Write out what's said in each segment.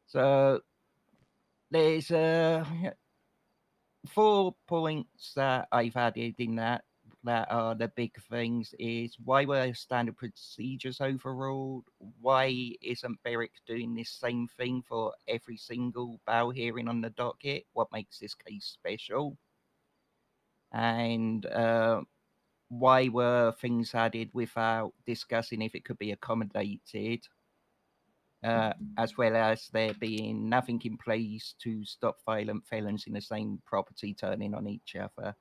So there's 4 points that I've added in that are the big things is why were standard procedures overruled? Why isn't Beric doing this same thing for every single bail hearing on the docket? What makes this case special? And why were things added without discussing if it could be accommodated? As well as there being nothing in place to stop violent felons in the same property turning on each other.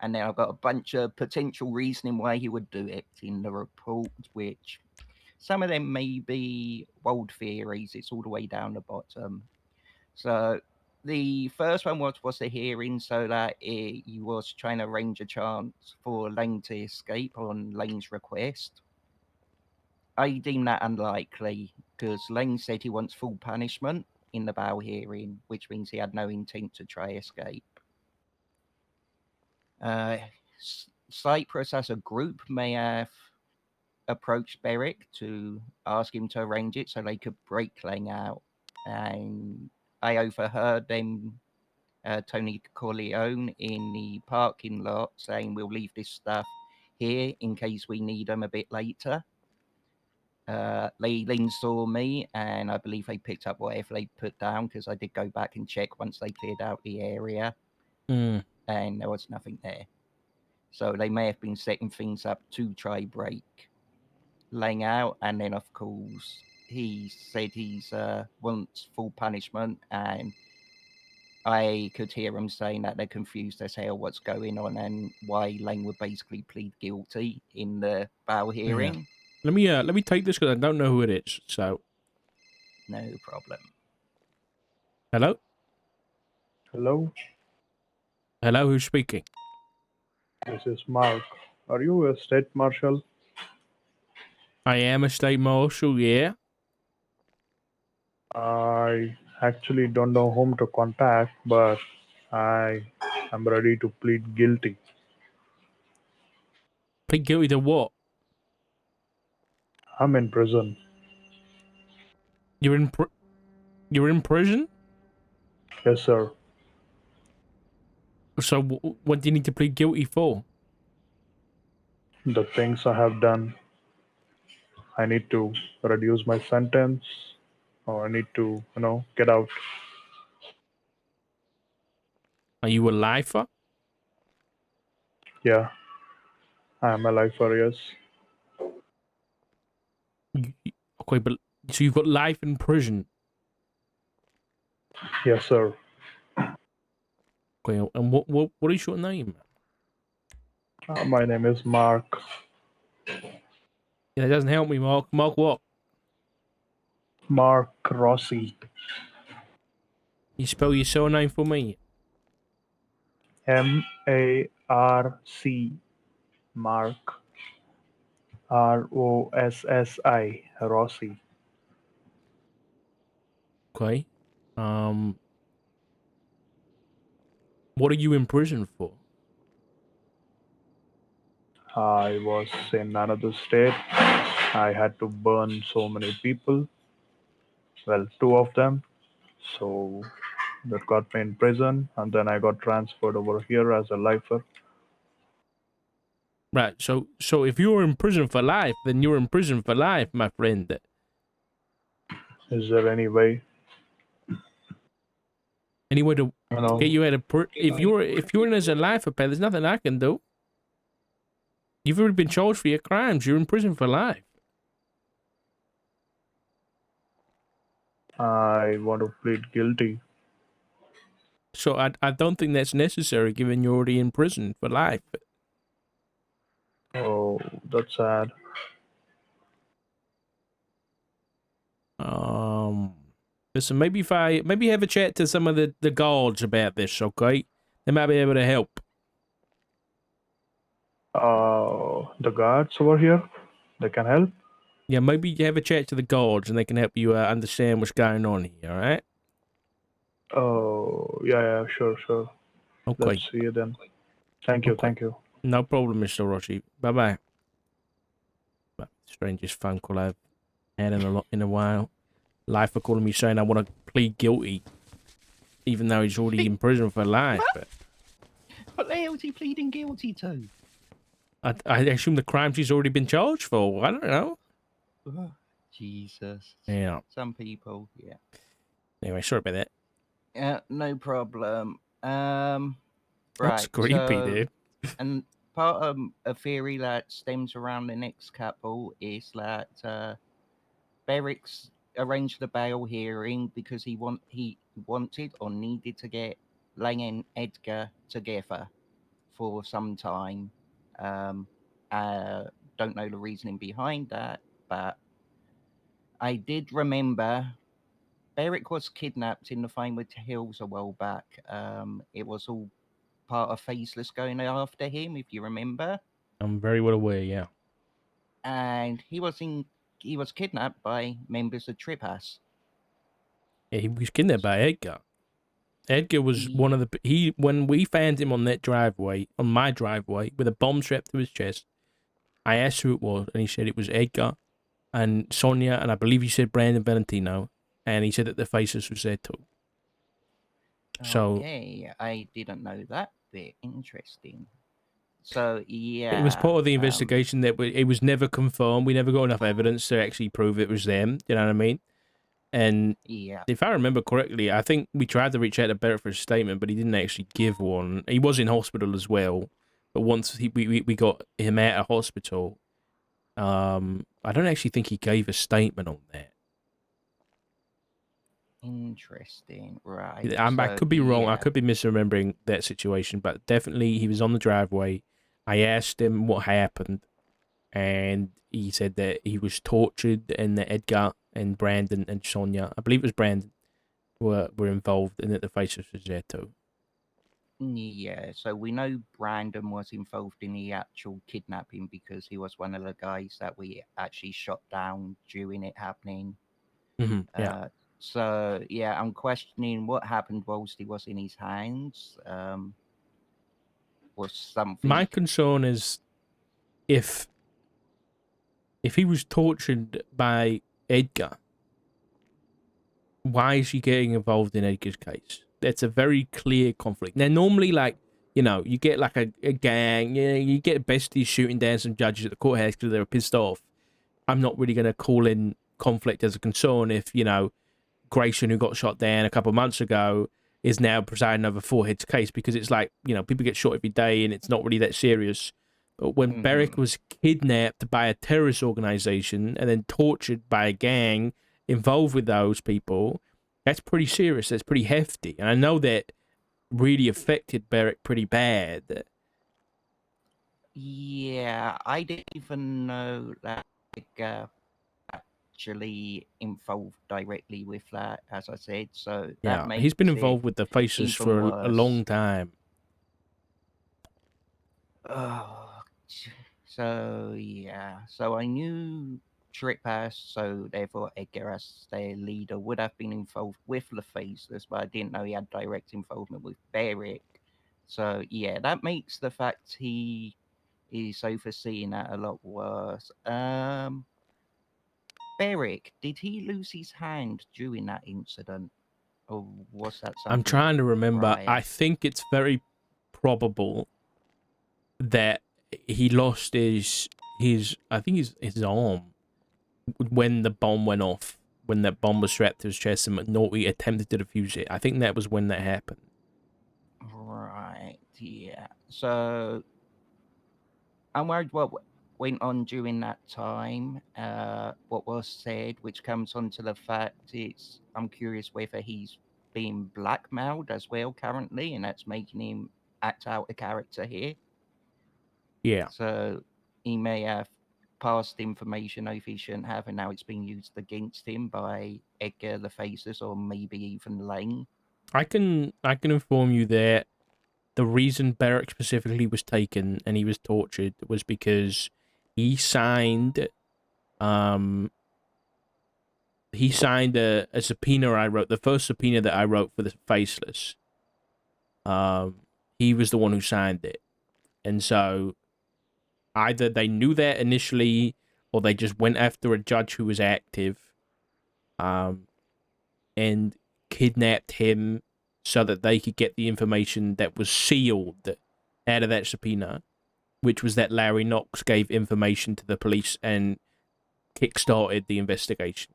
And then I've got a bunch of potential reasoning why he would do it in the report, which some of them may be wild theories. It's all the way down the bottom. So the first one was the hearing, so that he was trying to arrange a chance for Lane to escape on Lane's request. I deem that unlikely because Lane said he wants full punishment in the bail hearing, which means he had no intent to try escape. Cyprus as a group may have approached Beric to ask him to arrange it so they could break Lang out. And I overheard them, Tony Corleone, in the parking lot saying, we'll leave this stuff here in case we need them a bit later. They saw me, and I believe they picked up whatever they put down because I did go back and check once they cleared out the area, and there was nothing there. So they may have been setting things up to try break Lang out, and then of course he said he's wants full punishment, and I could hear him saying that they're confused as hell what's going on and why Lang would basically plead guilty in the bail hearing. Yeah. Let me take this because I don't know who it is. So no problem. Hello. Hello. Hello. Who's speaking? This is Mark. Are you a state marshal? I am a state marshal. Yeah. I actually don't know whom to contact, but I am ready to plead guilty. Plead guilty to what? I'm in prison. You're in prison? Yes, sir. So what do you need to plead guilty for? The things I have done. I need to reduce my sentence, or I need to, get out. Are you a lifer? Yeah. I am a lifer, yes. Okay, but so you've got life in prison. Yes, sir. Okay, and what is your name? My name is Mark. Yeah, that doesn't help me, Mark. Mark what? Mark Rossi. You spell your surname for me? M-A-R-C. Mark. R-O-S-S-I. Rossi. Okay. What are you in prison for? I was in another state. I had to burn so many people. Well, 2 of them. So that got me in prison, and then I got transferred over here as a lifer. Right. So if you're in prison for life, then you're in prison for life, my friend. Is there any way? Any way to get you out of if you're in as a life offender, there's nothing I can do. You've already been charged for your crimes. You're in prison for life. I want to plead guilty. So I don't think that's necessary, given you're already in prison for life. Oh, that's sad. Listen, maybe have a chat to some of the guards about this, okay? They might be able to help. The guards over here, they can help? Yeah, maybe have a chat to the guards and they can help you understand what's going on here, all right? Oh, yeah, sure. Okay. Let's see you then. Thank you. No problem, Mr. Rossi. Bye-bye. Strangest phone call I've had in a while. life for calling me saying I want to plead guilty, even though he's already in prison for life. But What the hell is he pleading guilty to? I assume the crimes he's already been charged for. I don't know. Oh, Jesus. Yeah. Some people, yeah. Anyway, sorry about that. No problem. That's Right. creepy, So, dude. and part of a theory that stems around the next couple is that Berwick's arranged the bail hearing because he wanted or needed to get Lang and Edgar together for some time. Don't know the reasoning behind that, but I did remember Berwick was kidnapped in the Finewood Hills a while back. It was all part of Faceless going after him, if you remember. I'm very well aware, yeah. And he was kidnapped by members of Tripas. Yeah, he was kidnapped by Edgar. Edgar was one of the... When we found him on that driveway, on my driveway, with a bomb strapped to his chest, I asked who it was, and he said it was Edgar and Sonia, and I believe he said Brandon Valentino, and he said that the Faceless was there too. So... Okay, I didn't know that bit. Interesting. So, yeah. It was part of the investigation that it was never confirmed. We never got enough evidence to actually prove it was them. You know what I mean? And if I remember correctly, I think we tried to reach out to Barrett for a statement, but he didn't actually give one. He was in hospital as well. But once we got him out of hospital, I don't actually think he gave a statement on that. Interesting, right. I could be wrong. I could be misremembering that situation, but definitely he was on the driveway. I asked him what happened, and he said that he was tortured and that Edgar and Brandon and Sonia, I believe it was Brandon, were involved and that the Faceless was there too. Yeah, so we know Brandon was involved in the actual kidnapping because he was one of the guys that we actually shot down during it happening. Yeah. So, yeah, I'm questioning what happened whilst he was in his hands. Was something... My concern is if he was tortured by Edgar, why is he getting involved in Edgar's case? That's a very clear conflict. Now, normally, like, you know, you get like a gang, you get besties shooting down some judges at the courthouse because they were pissed off. I'm not really going to call in conflict as a concern if, you know, Grayson, who got shot down a couple of months ago, is now presiding over Forehead's case, because it's like, you know, people get shot every day and it's not really that serious. But when Barrick was kidnapped by a terrorist organization and then tortured by a gang involved with those people, that's pretty serious. That's pretty hefty. And I know that really affected Barrick pretty bad. Yeah, I didn't even know that actually involved directly with that, as I said. So that makes he's been involved with the Faceless for a long time. Oh, so yeah. So I knew Tripas, so therefore Edgar, as their leader, would have been involved with the Faceless, but I didn't know he had direct involvement with Barrick. So yeah, that makes the fact he is overseeing that a lot worse. Barrick, did he lose his hand during that incident? Or was that something... I'm trying to remember. prior? I think it's very probable that he lost his I think his arm when the bomb went off, when that bomb was strapped to his chest and McNaughty attempted to defuse it. I think that was when that happened. Right, yeah. So I'm worried what went on during that time, what was said, which comes on to the fact I'm curious whether he's being blackmailed as well currently, and that's making him act out a character here. Yeah. So he may have passed information over he shouldn't have, and now it's being used against him by Edgar, the Faceless, or maybe even Lane. I can inform you that the reason Barrick specifically was taken and he was tortured was because he signed a subpoena I wrote, the first subpoena that I wrote for the Faceless. He was the one who signed it. And so either they knew that initially or they just went after a judge who was active. and kidnapped him so that they could get the information that was sealed out of that subpoena, which was that Larry Knox gave information to the police and kick-started the investigation.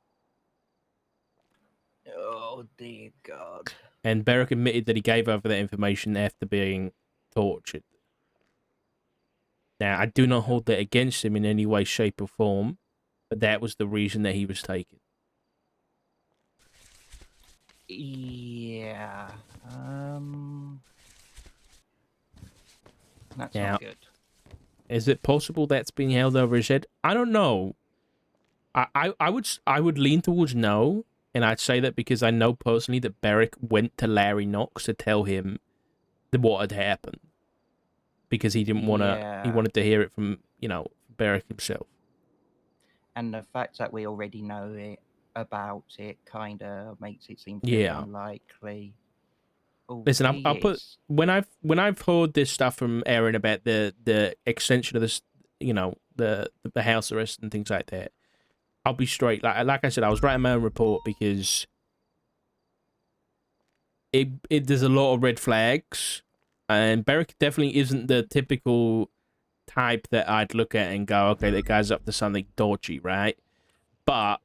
Oh dear God. And Beric admitted that he gave over that information after being tortured. Now, I do not hold that against him in any way, shape, or form, but that was the reason that he was taken. Yeah. That's Now, not good. is it possible that's being held over his head? I don't know. I would lean towards no, and I'd say that because I know personally that Beric went to Larry Knox to tell him what had happened, because he didn't want to. He Yeah. wanted to hear it from Beric himself. And the fact that we already know about it kind of makes it seem very Yeah. unlikely. Listen, I'll put Albeit- when I've heard this stuff from Aaron about the extension of this, the house arrest and things like that. I'll be straight. Like I said, I was writing my own report because there's a lot of red flags, and Beric definitely isn't the typical type that I'd look at and go, okay, that guy's up to something dodgy, right? But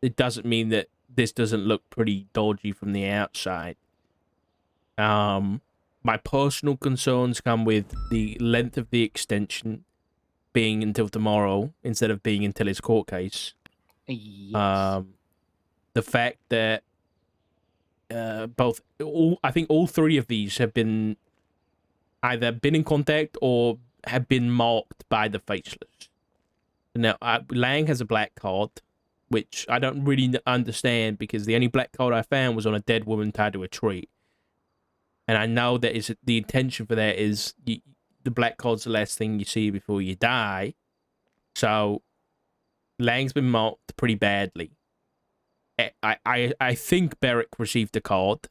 it doesn't mean that this doesn't look pretty dodgy from the outside. My personal concerns come with the length of the extension being until tomorrow instead of being until his court case. yes. The fact that I think all three of these have been either been in contact or have been marked by the faceless. Now, Lang has a black card, which I don't really understand because the only black card I found was on a dead woman tied to a tree. And I know that is the intention for that is the black card's the last thing you see before you die. So Lang's been marked pretty badly. I think Beric received a card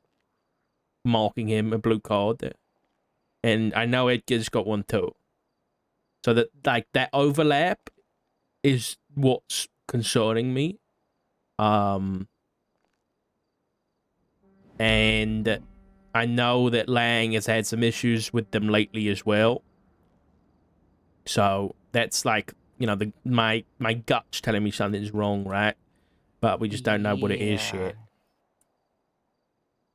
marking him a blue card, and I know Edgar's got one too. So that overlap is what's concerning me. And I know that Lang has had some issues with them lately as well. So that's my gut's telling me something's wrong, right? But we just don't know what it is yet.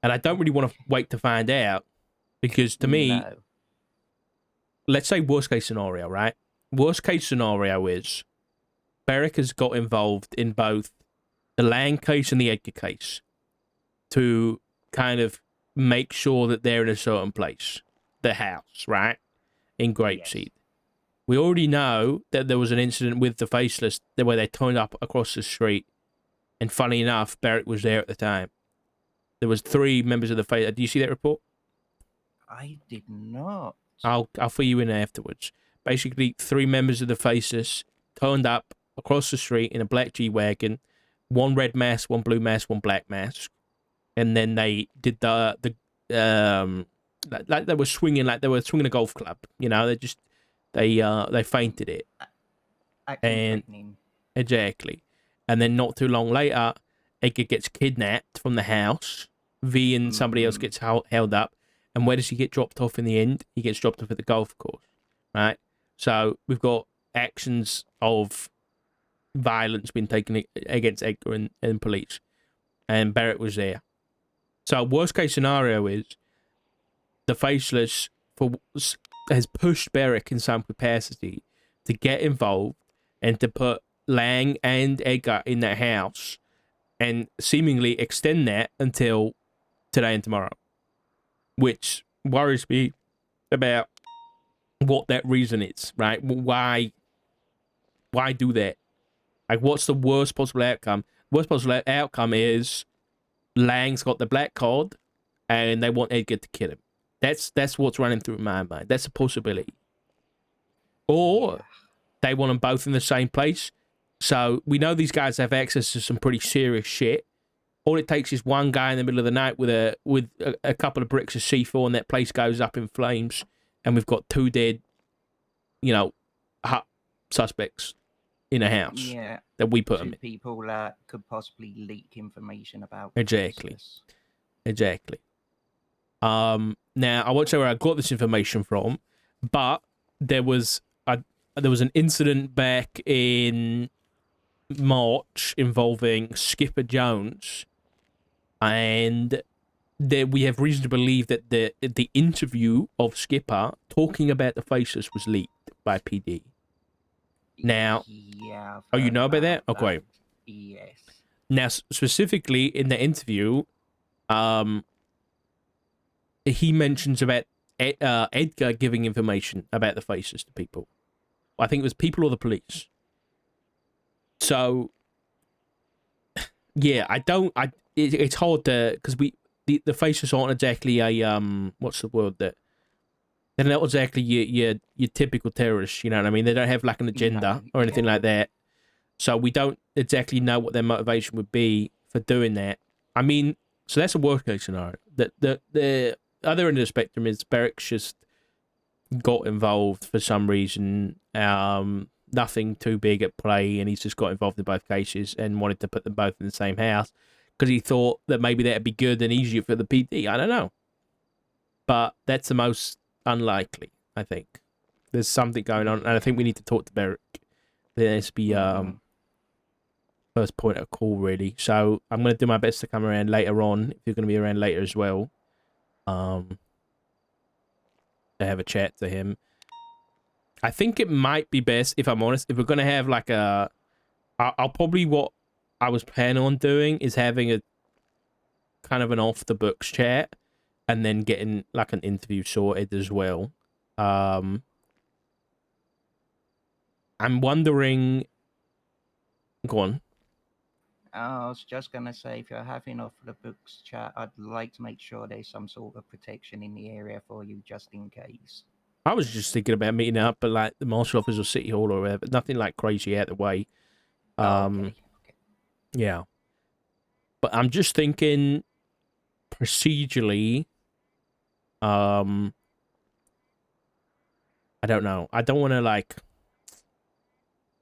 And I don't really want to wait to find out because to me, No. let's say worst case scenario, right? Worst case scenario is Beric has got involved in both the Lang case and the Edgar case to kind of make sure that they're in a certain place. The house, right? In Grapeseed. Yes. We already know that there was an incident with the Faceless where they turned up across the street. And funny enough, Beric was there at the time. There was 3 members of the Faceless. Do you see that report? I did not. I'll fill you in afterwards. Basically, 3 members of the Faceless turned up across the street in a black G-Wagon. 1 red mask, 1 blue mask, 1 black mask. And then they did like they were swinging a golf club. They fainted it. Acting. Exactly. And then not too long later, Edgar gets kidnapped from the house. V and somebody else gets held up. And where does he get dropped off in the end? He gets dropped off at the golf course, right? So we've got actions of violence being taken against Edgar and police. And Beric was there. So worst case scenario is the Faceless has pushed Beric in some capacity to get involved and to put Lang and Edgar in that house and seemingly extend that until today and tomorrow, which worries me about what that reason is, right? Why do that? Like, what's the worst possible outcome? Worst possible outcome is Lang's got the black card and they want Edgar to kill him. That's what's running through my mind. That's a possibility. Or they want them both in the same place. So we know these guys have access to some pretty serious shit. All it takes is one guy in the middle of the night with a couple of bricks of C4 and that place goes up in flames and we've got 2 dead, hot suspects. in a house Yeah, that we put them to in. people that could possibly leak information about Exactly. faces. Exactly. Now I won't say where I got this information from, but there was an incident back in March involving Skipper Jones, and we have reason to believe that the interview of Skipper talking about the faces was leaked by PD. Now, Yeah, I've oh, you heard know about that? Okay. that. Yes. Now, specifically in the interview, he mentions about Edgar giving information about the faces to people. I think it was people or the police. So, yeah, it's hard to, because the faces aren't exactly a what's the word that they're not exactly your typical terrorists. You know what I mean? They don't have like an agenda No, or anything like that. So we don't exactly know what their motivation would be for doing that. I mean, so that's a worst case scenario. The other end of the spectrum is Beric's just got involved for some reason. Nothing too big at play, and he's just got involved in both cases and wanted to put them both in the same house because he thought that maybe that'd be good and easier for the PD. I don't know, but that's the most unlikely. I think there's something going on, and I think we need to talk to Beric. There needs to be first point of call, really. So I'm going to do my best to come around later on, if you're going to be around later as well, to have a chat to him. I think it might be best, if I'm honest, if we're going to have like I'll probably, what I was planning on doing is having a kind of an off the books chat and then getting like an interview sorted as well. I'm wondering, go on. I was just gonna say, if you're having off the books chat, I'd like to make sure there's some sort of protection in the area for you, just in case. I was just thinking about meeting up, but like the marshal office or city hall or whatever, nothing like crazy out of the way. Okay. Yeah. But I'm just thinking procedurally, I don't know. I don't want to like,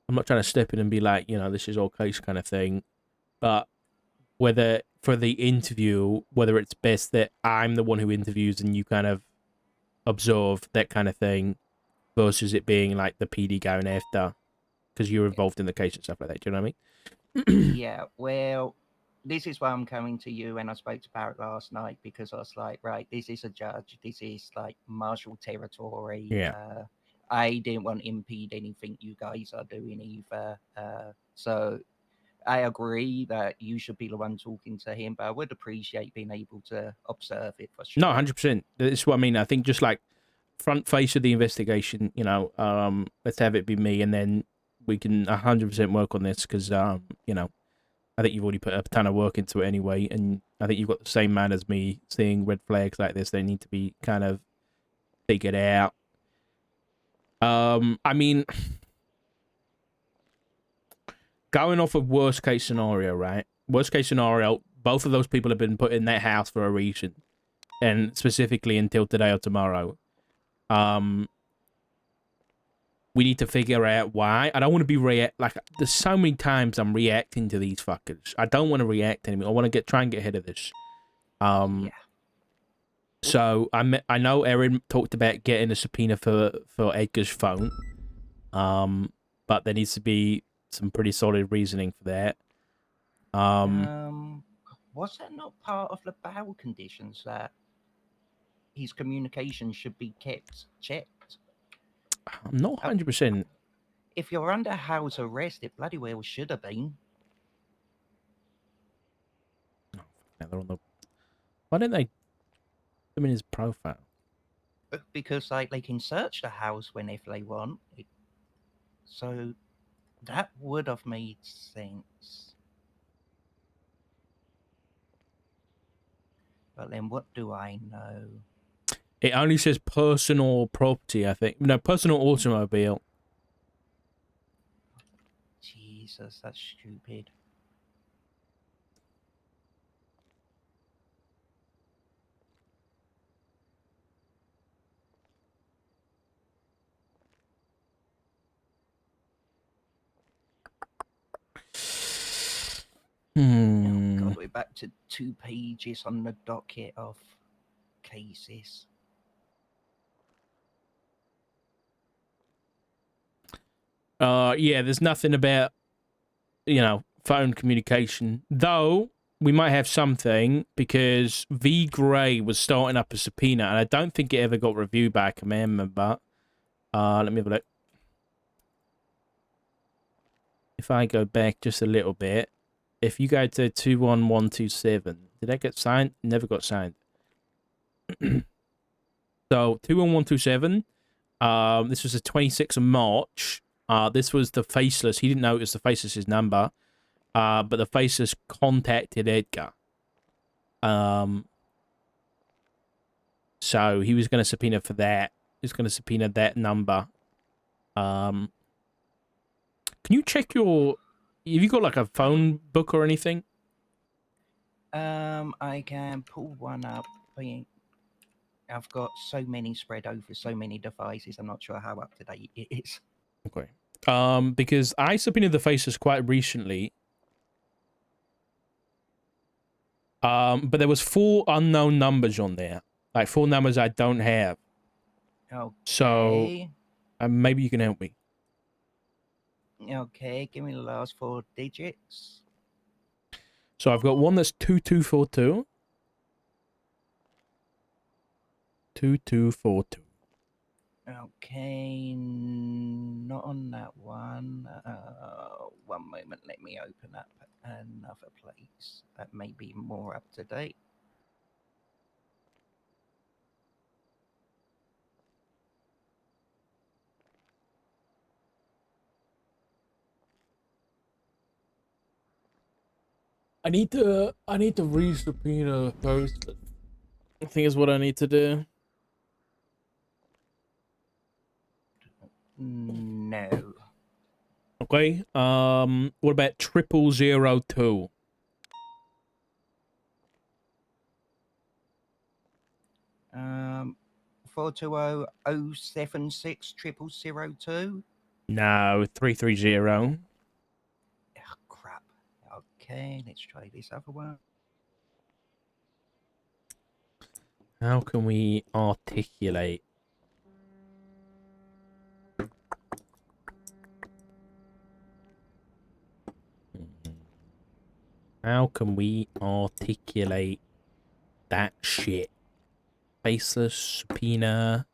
I'm not trying to step in and be like, this is all case kind of thing. But whether for the interview, whether it's best that I'm the one who interviews and you kind of observe that kind of thing versus it being like the PD going after because you're involved in the case and stuff like that. Do you know what I mean? Yeah, well, this is why I'm coming to you, and I spoke to Barrett last night, because I was like, right, this is a judge, this is like martial territory. Yeah. I didn't want to impede anything you guys are doing either. So I agree that you should be the one talking to him, but I would appreciate being able to observe it for sure. No, 100%. That's what I mean. I think just like front face of the investigation, let's have it be me, and then we can 100% work on this because, I think you've already put a ton of work into it anyway, and I think you've got the same man as me. Seeing red flags like this, they need to be kind of figured out. I mean, going off of worst case scenario, right? Worst case scenario, both of those people have been put in that house for a reason, and specifically until today or tomorrow. We need to figure out why. I don't want to be there's so many times I'm reacting to these fuckers. I don't want to react anymore. I want to try and get ahead of this. Yeah. So I know Erin talked about getting a subpoena for Edgar's phone. But there needs to be some pretty solid reasoning for that. Was that not part of the bail conditions that his communication should be checked? I'm not 100%. If you're under house arrest, it bloody well should have been. Why didn't they put him in his profile? Because like they can search the house whenever they want. So that would have made sense. But then what do I know? It only says personal property, I think. No, personal automobile. Jesus, that's stupid. Hmm. God, we're back to 2 pages on the docket of cases. Yeah, there's nothing about, phone communication. Though, we might have something because V. Gray was starting up a subpoena, and I don't think it ever got reviewed by a command member. Let me have a look. If I go back just a little bit, if you go to 21127, did that get signed? Never got signed. So, 21127, this was the 26th of March. This was the Faceless. He didn't know it was the Faceless's number. But the Faceless contacted Edgar. So he was going to subpoena for that. He's going to subpoena that number. Can you check have you got like a phone book or anything? I can pull one up. I've got so many spread over so many devices. I'm not sure how up to date it is. Okay. Because I subpoenaed the Faceless quite recently. But there was 4 unknown numbers on there, like 4 numbers I don't have. Okay. So maybe you can help me. Okay, give me the last 4 digits. So I've got one that's 2242. 2242. Okay, not on that one. One moment, let me open up another place that may be more up to date. I need to re-subpoena post. I think is what I need to do. No. Okay. What about 0002? 420-076-0002. No, 330. Oh, crap. Okay, let's try this other one. How can we articulate? How can we articulate that shit? Faceless subpoena.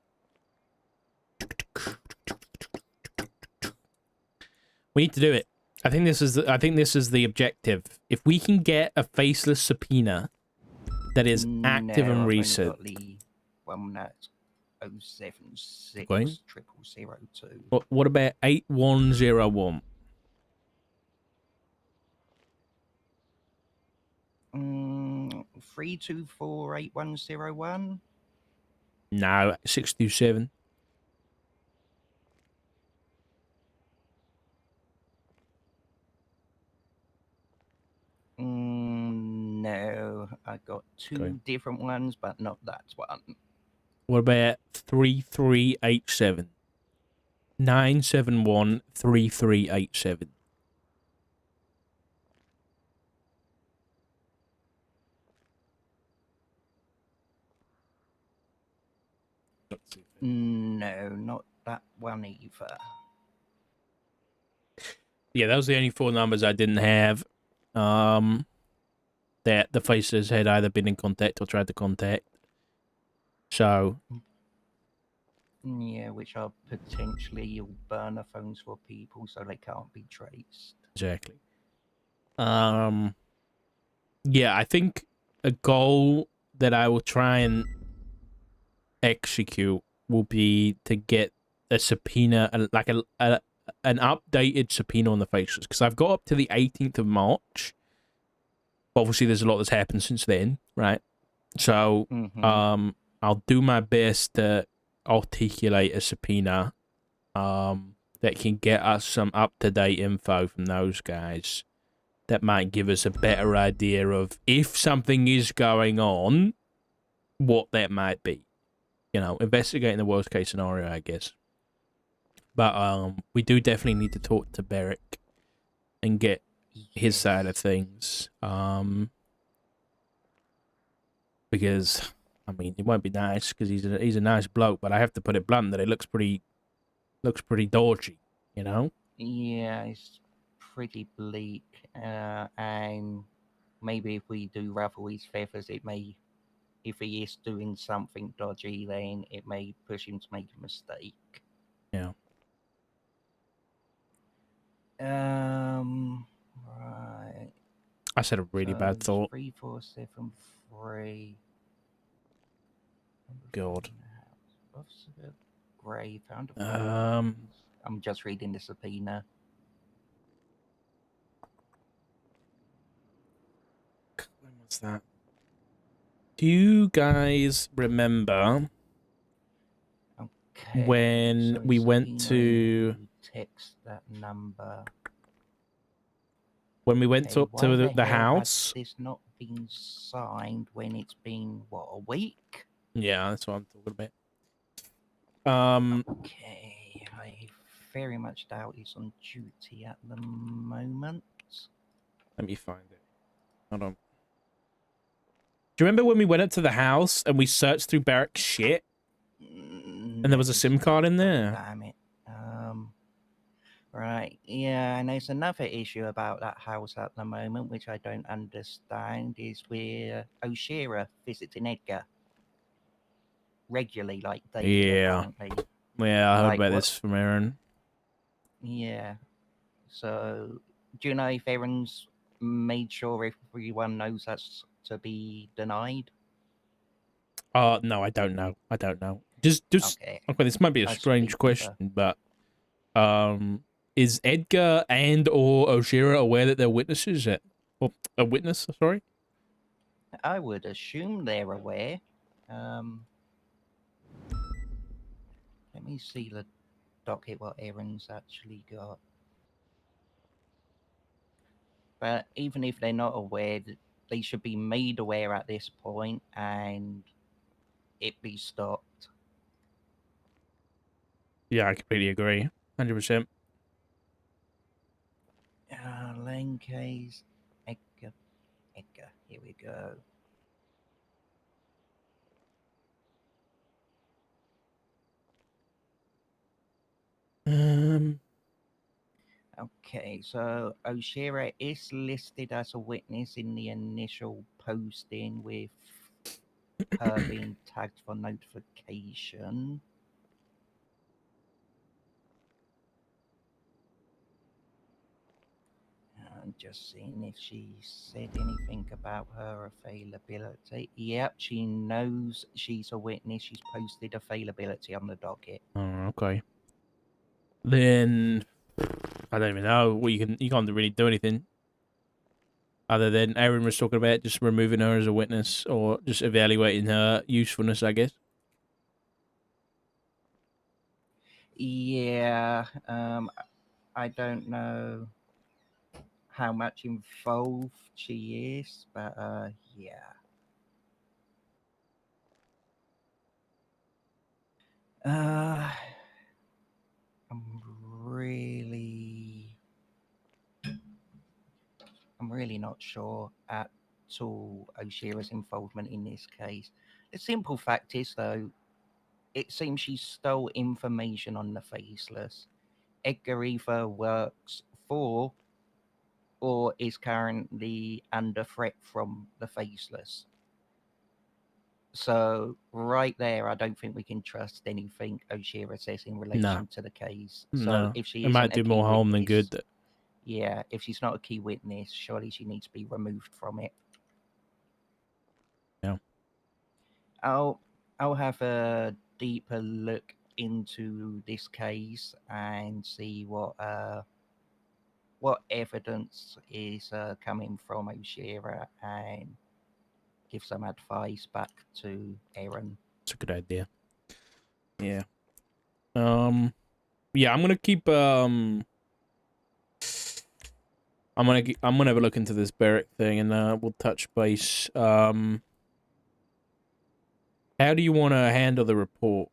We need to do it. I think this is the objective. If we can get a faceless subpoena that is active and recent. I've only got the one that's 076 Okay. 0002. What about 8101? 324-8101. No, 627. No, I got 2 different ones, but not that one. What about 3387? 971-3387. No, not that one either. Yeah, those are the only 4 numbers I didn't have. That the faces had either been in contact or tried to contact. So. Yeah, which are potentially burner phones for people, so they can't be traced. Exactly. Yeah, I think a goal that I will try and execute will be to get a subpoena, like an updated subpoena on the faces, because I've got up to the 18th of March. Obviously, there's a lot that's happened since then, right? So, I'll do my best to articulate a subpoena, that can get us some up-to-date info from those guys. That might give us a better idea of if something is going on, what that might be. Investigating the worst case scenario, I guess. But we do definitely need to talk to Beric and get his side of Yes. things. Because I mean, it won't be nice because he's a nice bloke, but I have to put it blunt that it looks pretty dodgy, you know. Yeah, it's pretty bleak. And maybe if we do ruffle his feathers, it may, if he is doing something dodgy, then it may push him to make a mistake. Yeah. Right. I said a really So bad thought. 3473. God. Officer Gray found a Um, I'm just reading the subpoena. when was that? Do you guys remember Okay. when So we went subpoena to you text that number. when we went Okay, up why to the the hell has house? this not been signed when it's been what, a week? Yeah, that's what I'm talking about. Okay, I very much doubt he's on duty at the moment. Let me find it. Hold on. Do you remember when we went up to the house and we searched through Barrack's shit and there was a SIM card in there? Damn it. Right, yeah, and there's another issue about that house at the moment, which I don't understand, is we're Oshira visiting Edgar regularly, like daily, Yeah. apparently. Yeah, I heard Like, about what? this from Aaron. Yeah. So, do you know if Aaron's made sure everyone knows that's to be denied? No, I don't know. I don't know. Just Okay, okay, this might be a I should strange speak with her. question, but is Edgar and or Oshira aware that they're witnesses yet? Or a witness, sorry? I would assume they're aware. Um, Let me see the docket, what Aaron's actually got. But even if they're not aware, they should be made aware at this point and it be stopped. Yeah, I completely agree. 100%. Lane case, Edgar, here we go. Um Okay, so Oshira is listed as a witness in the initial posting with her being tagged for notification. I'm just seeing if she said anything about her availability. Yep, she knows she's a witness. She's posted availability on the docket. Oh, okay. Then I don't even know. Well, you can't really do anything other than Aaron was talking about just removing her as a witness or just evaluating her usefulness, I guess. Yeah, I don't know how much involved she is, but yeah. Uh, really, I'm really not sure at all Oshira's involvement in this case. The simple fact is, though, it seems she stole information on the Faceless. Edgar either works for or is currently under threat from the Faceless. So right there, I don't think we can trust anything Oshira says in No, relation to the case. So no. if she It might isn't a do key more harm than witness, good. yeah, if she's not a key witness, surely she needs to be removed from it. Yeah. I'll I'll have a deeper look into this case and see what evidence is coming from Oshira and give some advice back to Aaron. It's a good idea. Yeah. Yeah, I'm gonna keep I'm gonna have a look into this Barrack thing and we'll touch base. How do you want to handle the report?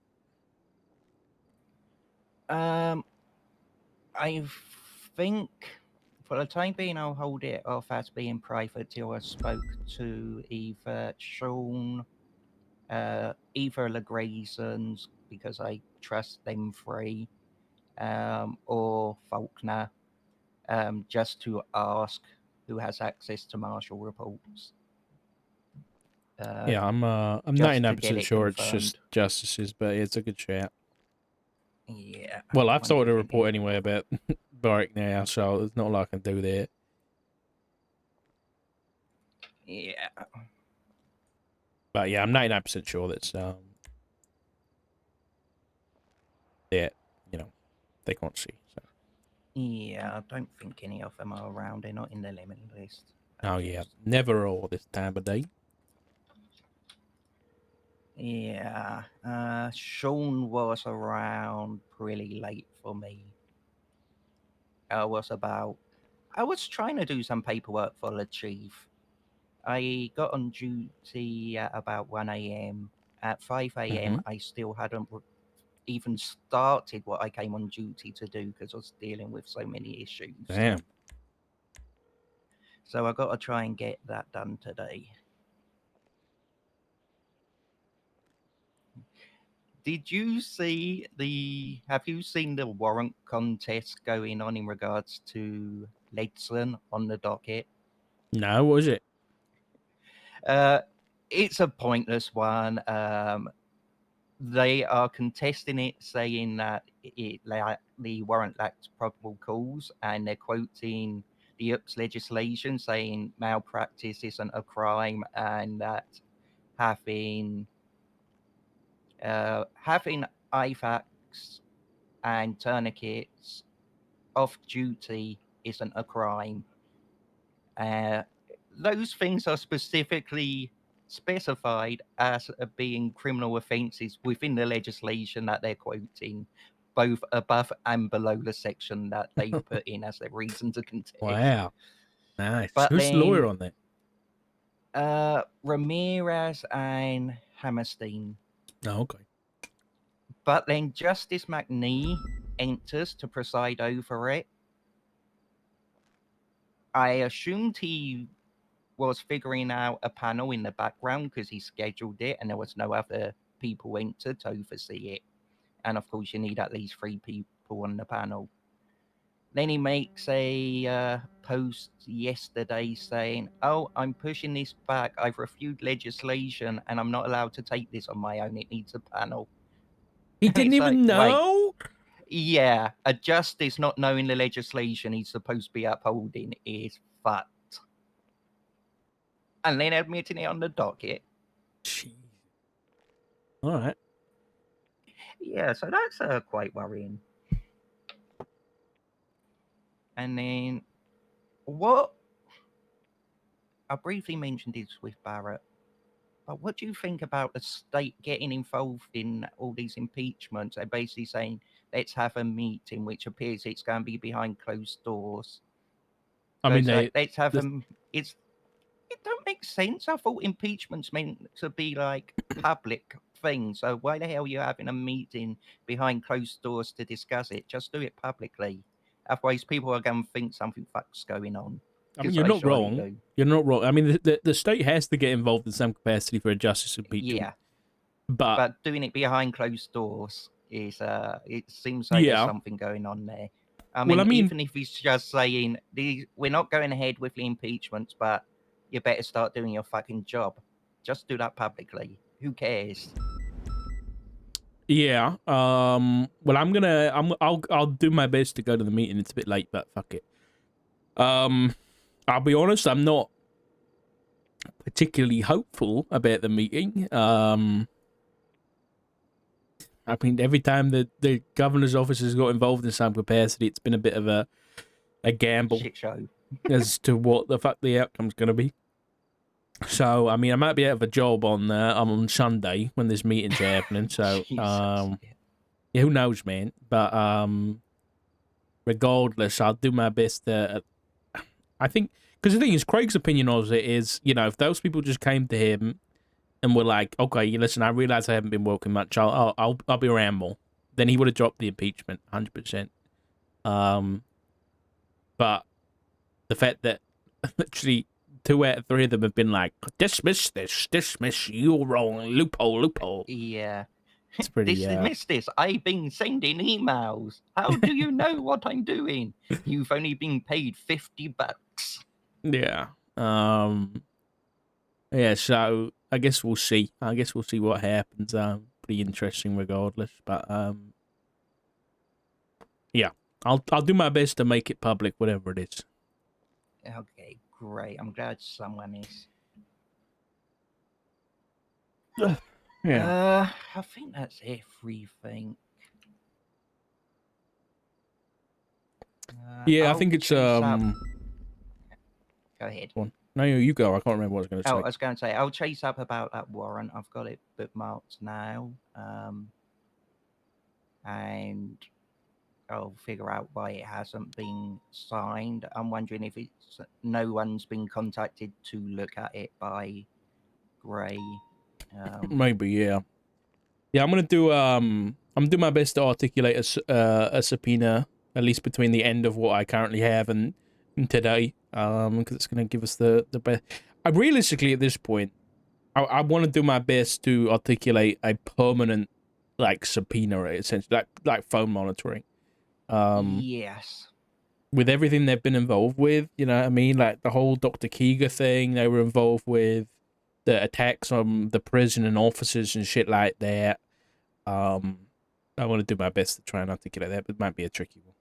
Um, I think For the time being, I'll hold it off as being private till I spoke to either Sean, either the Graysons, because I trust them three, or Faulkner, just to ask who has access to martial reports. Yeah, I'm Just to get 99% it sure it's confirmed. just justices, but it's a good shout. Yeah. Well, I've wonder started a if report anyway about Boric now, so there's not a lot I can do there. Yeah. But yeah, I'm 99% sure that's yeah, you know, they can't see. So. Yeah, I don't think any of them are around. They're not in the limit list. Oh yeah, never all this time of day. Yeah. Sean was around pretty late for me. I was trying to do some paperwork for the chief. I got on duty at about 1 a.m. At 5 a.m., I still hadn't even started what I came on duty to do because I was dealing with so many issues. Damn. So I got to try and get that done today. Did you see have you seen the warrant contest going on in regards to Ledson on the docket? No, what was it? It's a pointless one. They are contesting it, saying that the warrant lacks probable cause, and they're quoting the UPS legislation saying malpractice isn't a crime, and that having IFACs and tourniquets off duty isn't a crime. Uh, those things are specifically specified as being criminal offences within the legislation that they're quoting, both above and below the section that they've put in as their reason to contest. Wow. Nice. But Who's the lawyer on that? Ramirez and Hammerstein. Oh, okay. But then Justice McNee enters to preside over it. I assumed he was figuring out a panel in the background because he scheduled it and there was no other people entered to oversee it. And of course, you need at least 3 people on the panel. Then he makes a post yesterday saying, "Oh, I'm pushing this back. I've reviewed legislation and I'm not allowed to take this on my own. It needs a panel." He And didn't it's even like, wait, know? yeah, a justice not knowing the legislation he's supposed to be upholding is fucked. And then admitting it on the docket. Jeez. All right. Yeah, so that's quite worrying. And then what I briefly mentioned this with Barrett, but what do you think about the state getting involved in all these impeachments? They're basically saying, let's have a meeting, which appears it's going to be behind closed doors. I So mean, it's they. like, let's have them. It don't make sense. I thought impeachment's meant to be like public thing. So why the hell are you having a meeting behind closed doors to discuss it? Just do it publicly. Otherwise, people are going to think something fuck's going on. I mean, you're not wrong. Do. You're not wrong. I mean, the state has to get involved in some capacity for a justice impeachment. Yeah, but doing it behind closed doors is it seems like there's something going on there. I mean, even if he's just saying we're not going ahead with the impeachments, but you better start doing your fucking job. Just do that publicly. Who cares? Yeah. Well, I'll do my best to go to the meeting. It's a bit late, but fuck it. I'll be honest. I'm not particularly hopeful about the meeting. I mean, every time the governor's office has got involved in some capacity, it's been a bit of a gamble Shit show as to what the fuck the outcome's going to be. So, I mean, I might be out of a job on Sunday when this meeting's happening. So, yeah, who knows, man? But regardless, I'll do my best to. I think because the thing is, Craig's opinion of it is, if those people just came to him and were like, "Okay, listen, I realize I haven't been working much. I'll be around more," then he would have dropped the impeachment 100%. But the fact that literally 2 out of 3 of them have been like, dismiss this, dismiss, you're wrong, loophole. Yeah. It's pretty, Dismiss this. I've been sending emails. How do you know what I'm doing? You've only been paid $50. yeah. Yeah, so I guess we'll see. I guess we'll see what happens. Pretty interesting regardless. But yeah. I'll do my best to make it public, whatever it is. Okay, great. I'm glad someone is. Yeah. I think that's everything. Yeah, I I'll think it's chase up. Go Go ahead. on. No, you go. I can't remember what I was going to Oh, say. I was going to say I'll chase up about that warrant. I've got it bookmarked now, and I'll figure out why it hasn't been signed. I'm wondering if it's no one's been contacted to look at it by Gray. Maybe, yeah. Yeah, I'm gonna do my best to articulate a subpoena, at least between the end of what I currently have and today, because it's gonna give us the best. I realistically at this point, I want to do my best to articulate a permanent like subpoena, essentially, like phone monitoring. Yes. With everything they've been involved with, you know what I mean? Like the whole Dr. Keeger thing they were involved with, the attacks on the prison and officers and shit like that. I want to do my best to try and articulate that, but it might be a tricky one.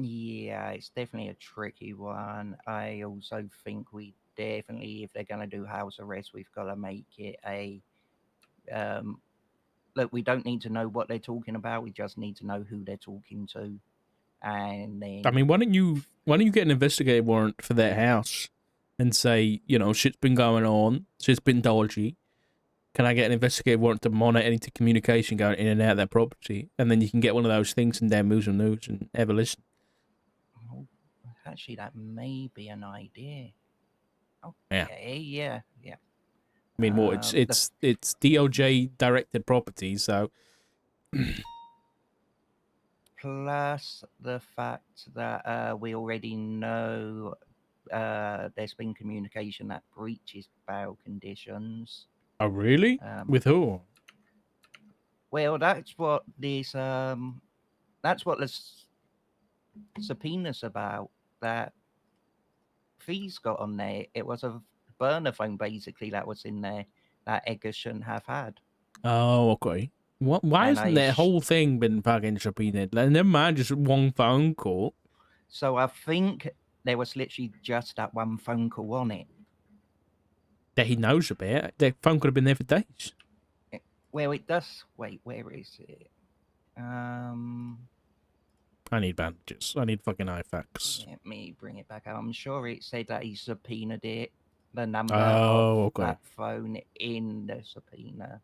Yeah, it's definitely a tricky one. I also think we definitely, if they're going to do house arrest, we've got to make it a. Look, we don't need to know what they're talking about. We just need to know who they're talking to, and then. I mean, why don't you get an investigative warrant for that house and say, you know, shit's been going on, shit's been dodgy. Can I get an investigative warrant to monitor any communication going in and out of that property? And then you can get one of those things and Dan Moves and News and ever listen. Oh, actually, that may be an idea. Yeah. Okay, yeah. I mean, well, it's DOJ directed property, so plus the fact that we already know there's been communication that breaches bail conditions. oh really? With who? Well, that's what this that's what this subpoena's about. That Fee's got on there. It was a burner phone basically that was in there that Edgar shouldn't have had. Oh, okay. What? Why And hasn't that whole thing been fucking subpoenaed? Like, never mind, just one phone call. So I think there was literally just that one phone call on it that he knows about. That phone could have been there for days. Well, it does. Wait, where is it? I need bandages. I need fucking IFACs. Let me bring it back out. I'm sure it said that he subpoenaed it, the number of that phone in the subpoena.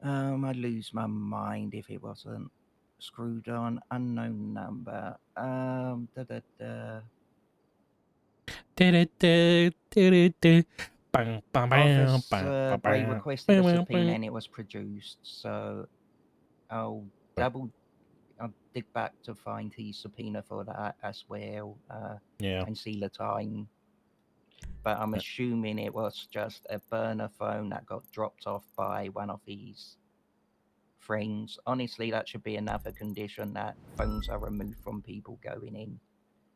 I'd lose my mind if it wasn't screwed on. Unknown number. Officer Gray requested a subpoena and it was produced. So I'll dig back to find his subpoena for that as well. And see the time. But I'm assuming it was just a burner phone that got dropped off by one of his friends. Honestly, that should be another condition, that phones are removed from people going in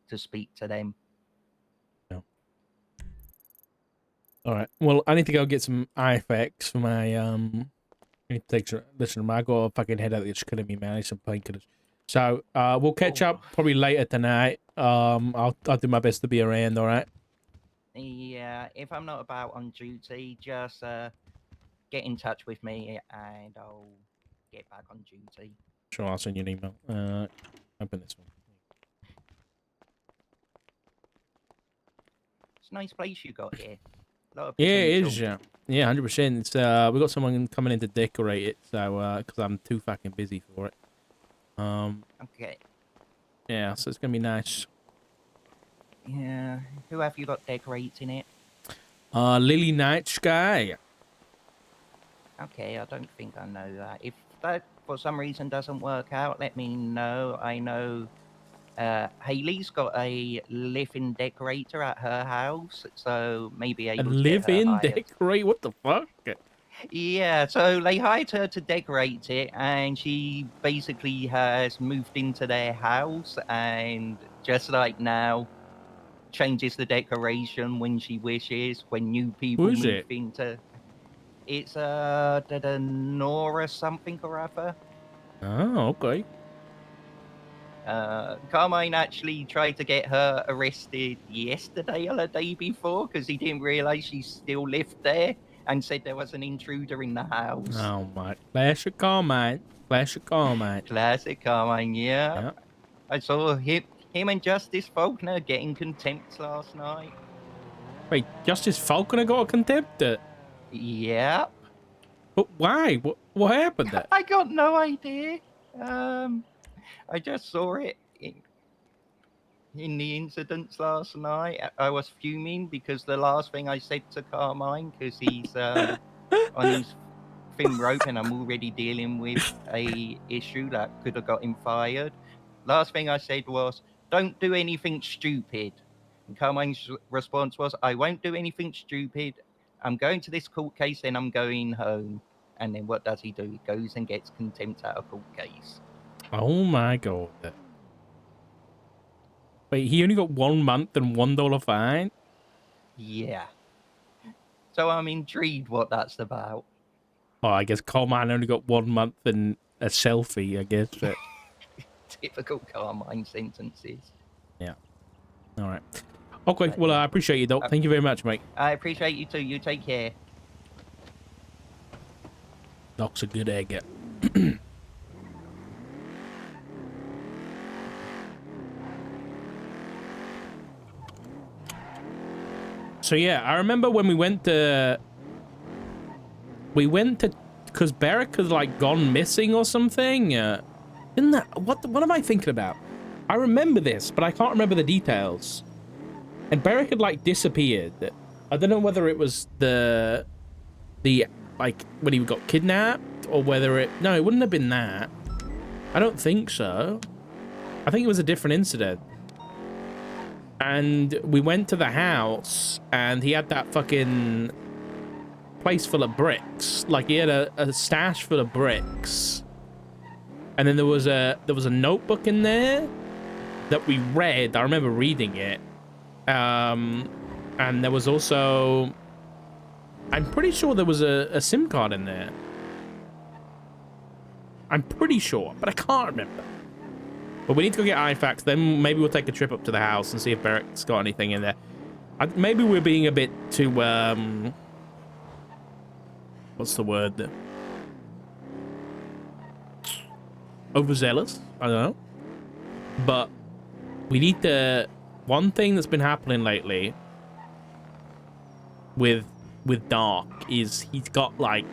to speak to them. Yeah. All right. Well, I need to go get some IFACs for my I need to take some. Listen, I got a fucking headache that's killing me, man. I need some painkillers. So we'll catch up probably later tonight. I'll do my best to be around. All right. Yeah, if I'm not about on duty, just get in touch with me and I'll get back on duty. Sure, I'll send you an email. Open this one. It's a nice place you got here. A lot of yeah, it potential. is. Yeah, 100%. It's we got someone coming in to decorate it, so because I'm too fucking busy for it. Okay. Yeah, so it's gonna be nice. Yeah. Who have you got decorating it? Lily Night Sky. Okay, I don't think I know that. If that for some reason doesn't work out, let me know. I know Haley's got a living decorator at her house, so maybe A able to get her live-in hired. decorate? What the fuck? Yeah, so they hired her to decorate it, and she basically has moved into their house, and just like now, changes the decoration when she wishes. When new Who people is move it? into, it's Nora something or other. Oh, okay. Carmine actually tried to get her arrested yesterday or the day before because he didn't realize she still lived there and said there was an intruder in the house. Oh my, classic Carmine. Classic Carmine. Classic Carmine, yeah. Yeah. I saw him and Justice Faulkner getting contempt last night. Wait, Justice Falconer got a contempt? Yeah, But why? What happened there? I got no idea. Um, I just saw it in the incidents last night. I was fuming because the last thing I said to Carmine, because he's on his thin rope and I'm already dealing with a issue that could have got him fired. Last thing I said was, "Don't do anything stupid." And Carmine's response was, "I won't do anything stupid. I'm going to this court case, then I'm going home." And then what does he do? He goes and gets contempt out of court case. Oh my god. Wait, he only got 1 month and $1 fine? Yeah. So I'm intrigued what that's about. Oh, I guess Carmine only got 1 month and a selfie, I guess. Typical Carmine sentences. Yeah. All right. Okay, But well, yeah, I appreciate you, Doc. Thank you very much, mate. I appreciate you too. You take care. Doc's a good egg. So yeah, I remember when we went to because Beric had like gone missing or something. Isn't that what am I thinking about? I remember this, but I can't remember the details. And Beric had like disappeared. I don't know whether it was the like when he got kidnapped or whether it wouldn't have been that. I don't think so. I think it was a different incident. And we went to the house and he had that fucking place full of bricks. Like he had a stash full of bricks. And then there was a notebook in there that we read. I remember reading it. And there was also, I'm pretty sure there was a SIM card in there. I'm pretty sure, but I can't remember. But we need to go get IFAX, then maybe we'll take a trip up to the house and see if Beric's got anything in there. Maybe we're being a bit too, what's the word? Overzealous? I don't know. But we need to... One thing that's been happening lately with Dark is he's got like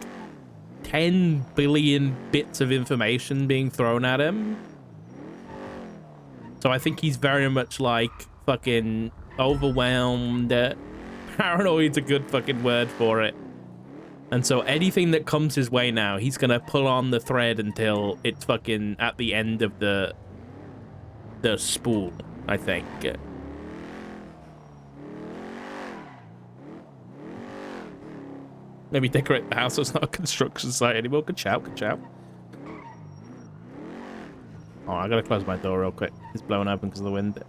10 billion bits of information being thrown at him. So I think he's very much like fucking overwhelmed. Paranoid's a good fucking word for it. And so anything that comes his way now, he's gonna pull on the thread until it's fucking at the end of the spool, I think. Maybe decorate the house so it's not a construction site anymore. Good shout, good shout. Oh, I gotta close my door real quick. It's blowing open because of the wind.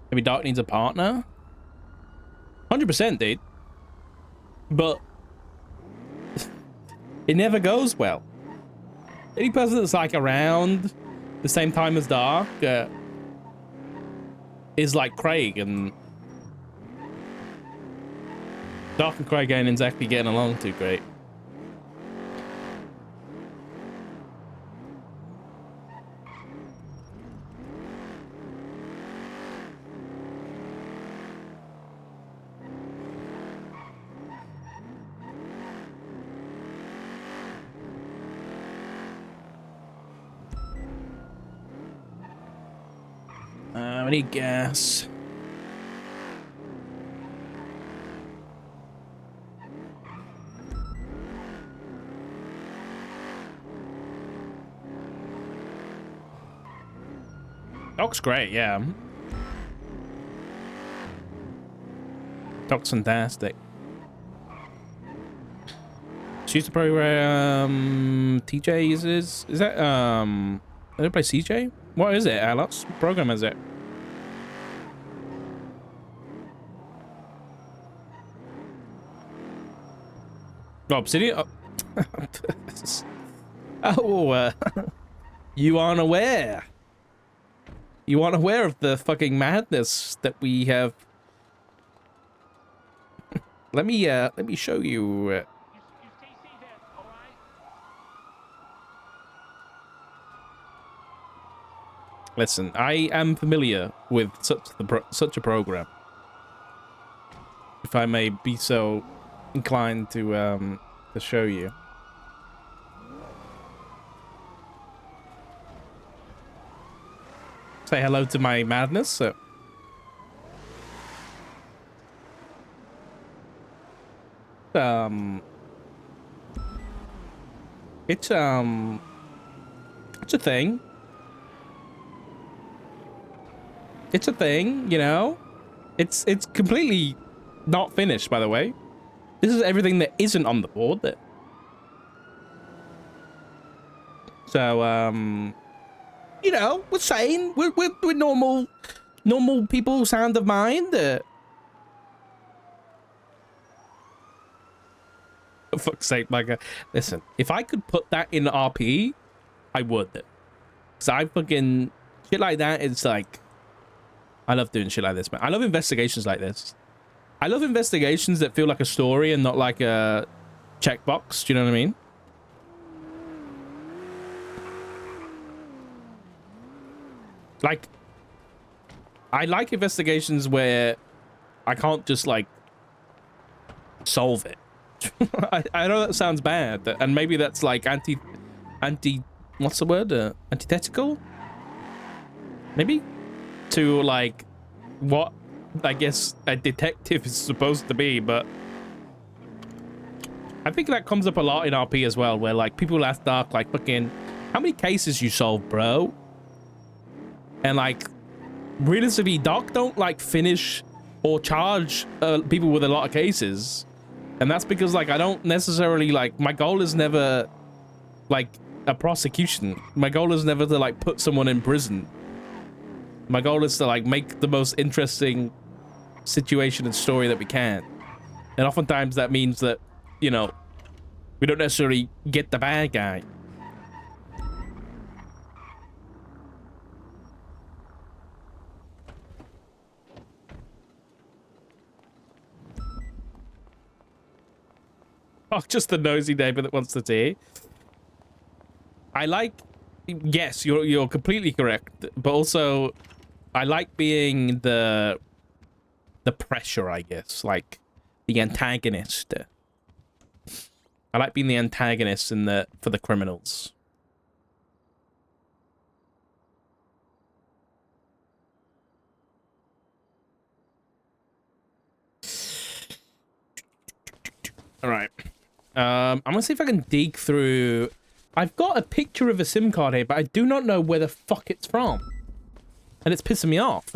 Maybe Dark needs a partner? 100%, dude. But it never goes well. Any person that's like around the same time as Dark is like Craig, and Dark and Craig ain't exactly getting along too great. We need gas. Doc's great, yeah. Doc's fantastic. Choose the program TJ uses. Is that did I play CJ? What is it, Alex? What program is it? Oh, Obsidian? Oh, you aren't aware. You aren't aware of the fucking madness that we have. Let me show you. Listen, I am familiar with such a program. If I may be so inclined to show you. Say hello to my madness. It's a thing. It's a thing, you know? It's completely not finished, by the way. This is everything that isn't on the board. So, you know, we're saying we're normal people, sound of mind. For fuck's sake, Micah. Listen, if I could put that in RP, I would. Cause I fucking shit like that. It's like, I love doing shit like this, man. I love investigations like this. I love investigations that feel like a story and not like a checkbox. Do you know what I mean? Like, I like investigations where I can't just like solve it. I know that sounds bad, and maybe that's like anti what's the word? Antithetical? Maybe? To like what I guess a detective is supposed to be, but I think that comes up a lot in RP as well, where like people ask Dark like, fucking, how many cases you solve, bro? And like, realistically, Dark don't like finish or charge people with a lot of cases. And that's because like I don't necessarily like, my goal is never like a prosecution. My goal is never to like put someone in prison. My goal is to like make the most interesting situation and story that we can. And oftentimes that means that, you know, we don't necessarily get the bad guy. Oh, just the nosy neighbor that wants the tea. I like, yes, you're completely correct, but also I like being the pressure, I guess, like the antagonist. I like being the antagonist for the criminals. All right. I'm gonna see if I can dig through. I've got a picture of a SIM card here, but I do not know where the fuck it's from. And it's pissing me off.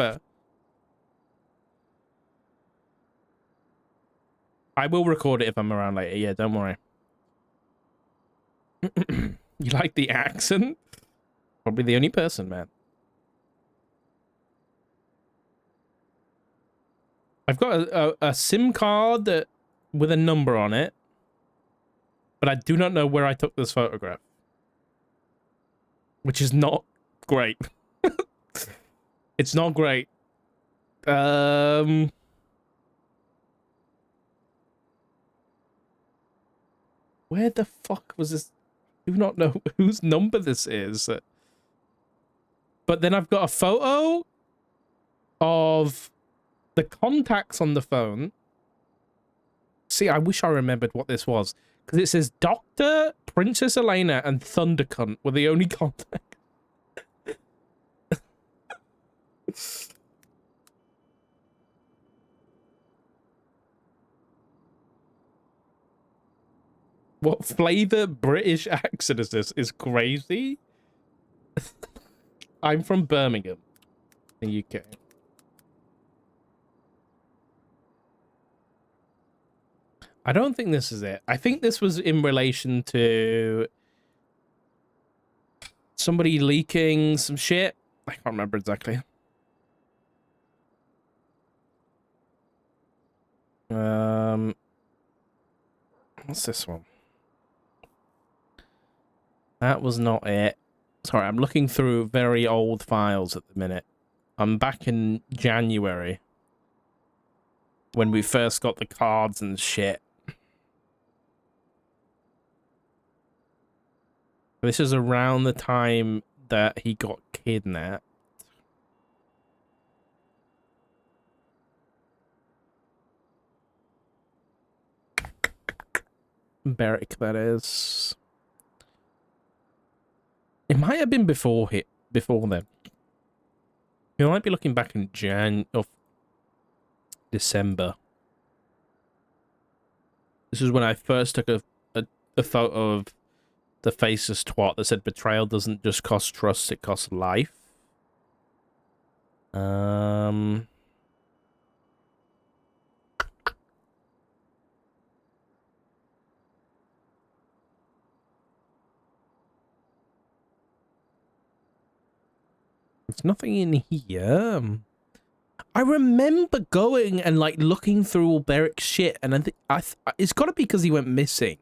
I will record it if I'm around later. Yeah, don't worry. You like the accent? Probably the only person, man. I've got a SIM card with a number on it, but I do not know where I took this photograph, which is not great. It's not great. Where the fuck was this? Do not know whose number this is. But then I've got a photo of the contacts on the phone. See, I wish I remembered what this was. Because it says Dr. Princess Elena and Thundercunt were the only contacts. What flavor British accent is this? Is crazy? I'm from Birmingham, in the UK. I don't think this is it. I think this was in relation to somebody leaking some shit. I can't remember exactly. What's this one? That was not it. Sorry, I'm looking through very old files at the minute. I'm back in January when we first got the cards and shit. This is around the time that he got kidnapped. Beric, that is. It might have been before then. You might be looking back in December. This is when I first took a photo of the faceless twat that said betrayal doesn't just cost trust, it costs life. There's nothing in here. I remember going and like looking through all Beric's shit, and I think it's got to be because he went missing.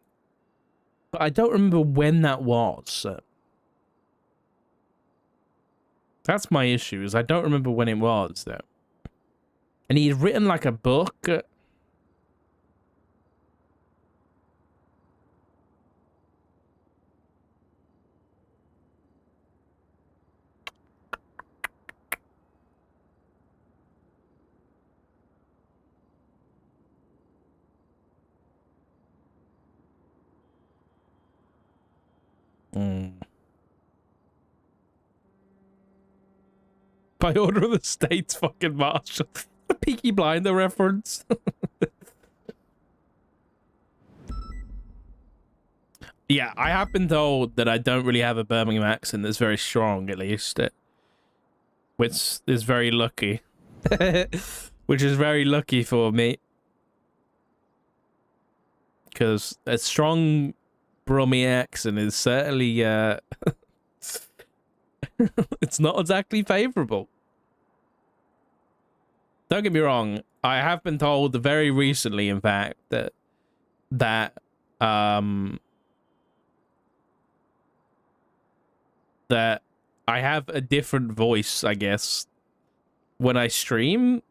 But I don't remember when that was. That's my issue, is I don't remember when it was, though. And he had written like a book. By order of the state's fucking marshal. A Peaky Blinder reference. Yeah, I have been told that I don't really have a Birmingham accent that's very strong, at least. Which is very lucky. Which is very lucky for me. Because a strong Brummie accent is certainly... it's not exactly favorable. Don't get me wrong. I have been told very recently, in fact, that I have a different voice, I guess, when I stream.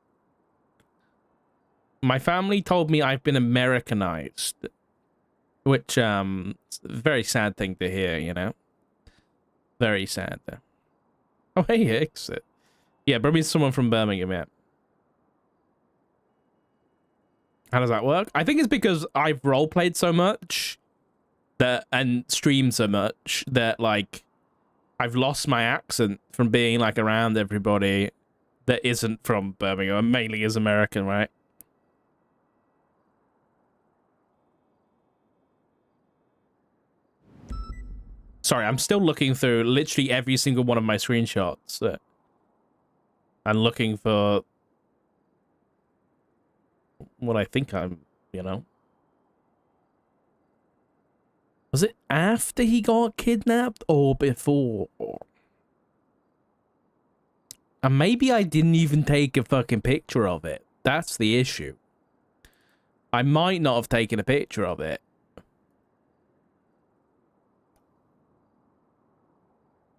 My family told me I've been Americanized, which it's a very sad thing to hear, you know. Very sad. Oh, hey, exit. Yeah, probably someone from Birmingham, yeah. How does that work? I think it's because I've roleplayed so much and streamed so much that, like, I've lost my accent from being, like, around everybody that isn't from Birmingham, mainly is American, right? Sorry, I'm still looking through literally every single one of my screenshots. And looking for what I think I'm, you know. Was it after he got kidnapped or before? And maybe I didn't even take a fucking picture of it. That's the issue. I might not have taken a picture of it.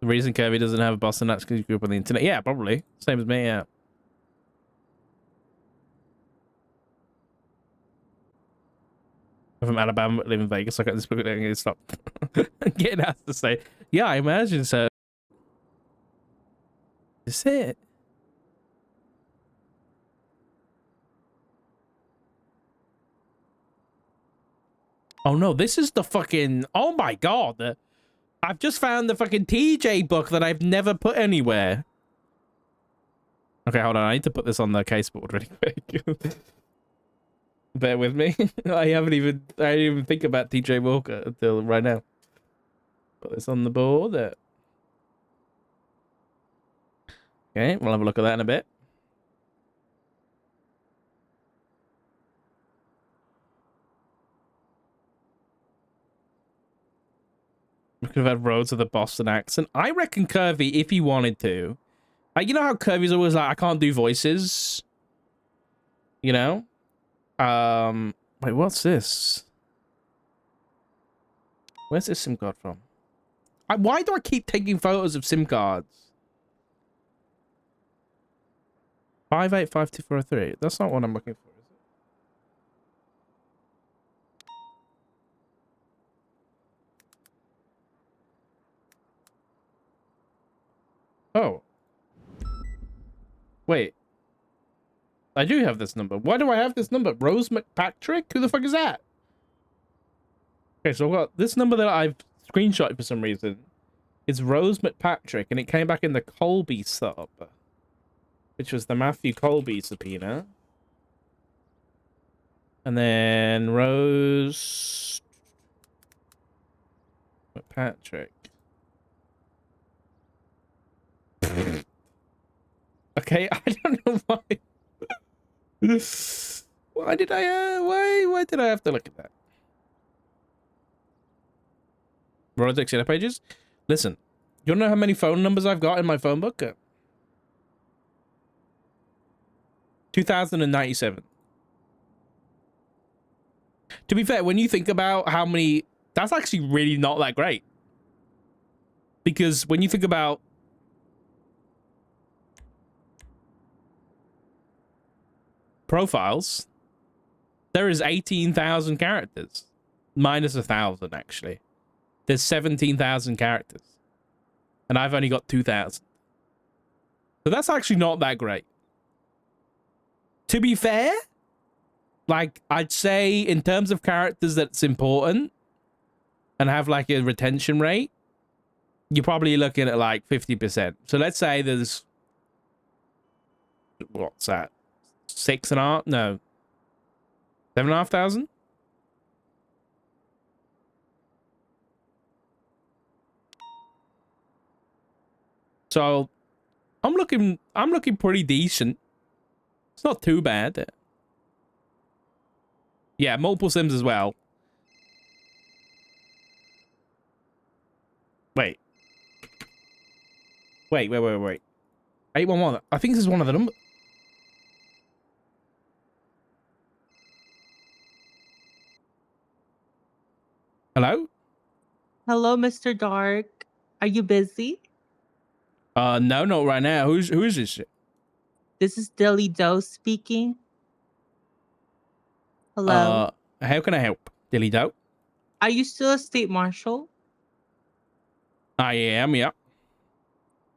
The reason Kirby doesn't have a Boston Actors group on the internet? Yeah, probably. Same as me, yeah. From Alabama, but live in Vegas. I got this book and stop getting asked to say, yeah, I imagine so. Is it? Oh no, this is the fucking, oh my god. I've just found the fucking TJ book that I've never put anywhere. Okay, hold on. I need to put this on the case board really quick. Bear with me. I didn't even think about TJ Walker until right now. Put this on the board. Okay, we'll have a look at that in a bit. We could have had Rhodes with a Boston accent. I reckon Kirby, if he wanted to. You know how Kirby's always like, I can't do voices? You know? Wait, what's this? Where's this SIM card from? Why do I keep taking photos of SIM cards? 585243. That's not what I'm looking for, is it? Oh. Wait. I do have this number. Why do I have this number? Rose McPatrick? Who the fuck is that? Okay, so I've got this number that I've screenshotted for some reason. It's Rose McPatrick, and it came back in the Colby sub, which was the Matthew Colby subpoena. And then Rose McPatrick. Okay, I don't know why. Why did I why did I have to look at that? Rolodex data pages? Listen, you wanna know how many phone numbers I've got in my phone book? 2097. To be fair, when you think about how many, that's actually really not that great. Because when you think about profiles, there is 18,000 characters. Minus 1,000, actually. There's 17,000 characters. And I've only got 2,000. So that's actually not that great. To be fair, like, I'd say in terms of characters that's important and have like a retention rate, you're probably looking at like 50%. So let's say there's, what's that? 6.5? No. 7,500? So I'm looking pretty decent. It's not too bad. Yeah, multiple sims as well. Wait. 811. I think this is one of the numbers. Hello? Hello, Mr. Dark. Are you busy? No, not right now. Who is this shit? This is Dilly Doe speaking. Hello. How can I help? Dilly Doe? Are you still a state marshal? I am, yeah.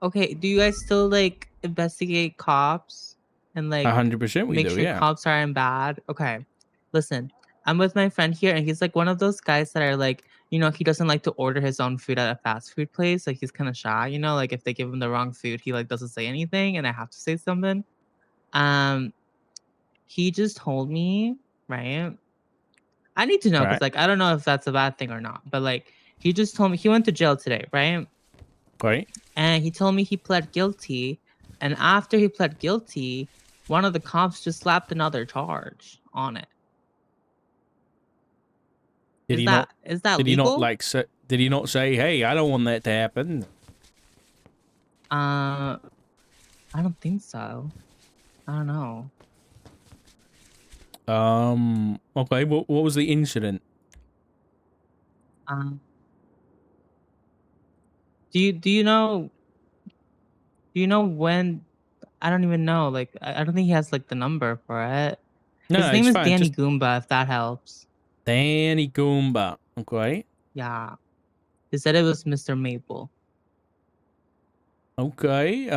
Okay, do you guys still like investigate cops and like 100% we make do, sure yeah. cops aren't bad? Okay. Listen, I'm with my friend here and he's like one of those guys that are like, you know, he doesn't like to order his own food at a fast food place. Like he's kind of shy, you know, like if they give him the wrong food, he like doesn't say anything and I have to say something. He just told me, right? I need to know because Right. like I don't know if that's a bad thing or not, but like he just told me he went to jail today, right? Right. And he told me he pled guilty. And after he pled guilty, one of the cops just slapped another charge on it. Did Is he that Did he not legal? like say, did he not say, "Hey, I don't want that to happen"? I don't think so. I don't know. Okay, what was the incident? Do you know when? I don't even know. Like I don't think he has like the number for it. No, His no, name it's is fine. Danny Just Goomba, if that helps. Danny Goomba. Okay. Yeah. He said it was Mr. Maple. Okay.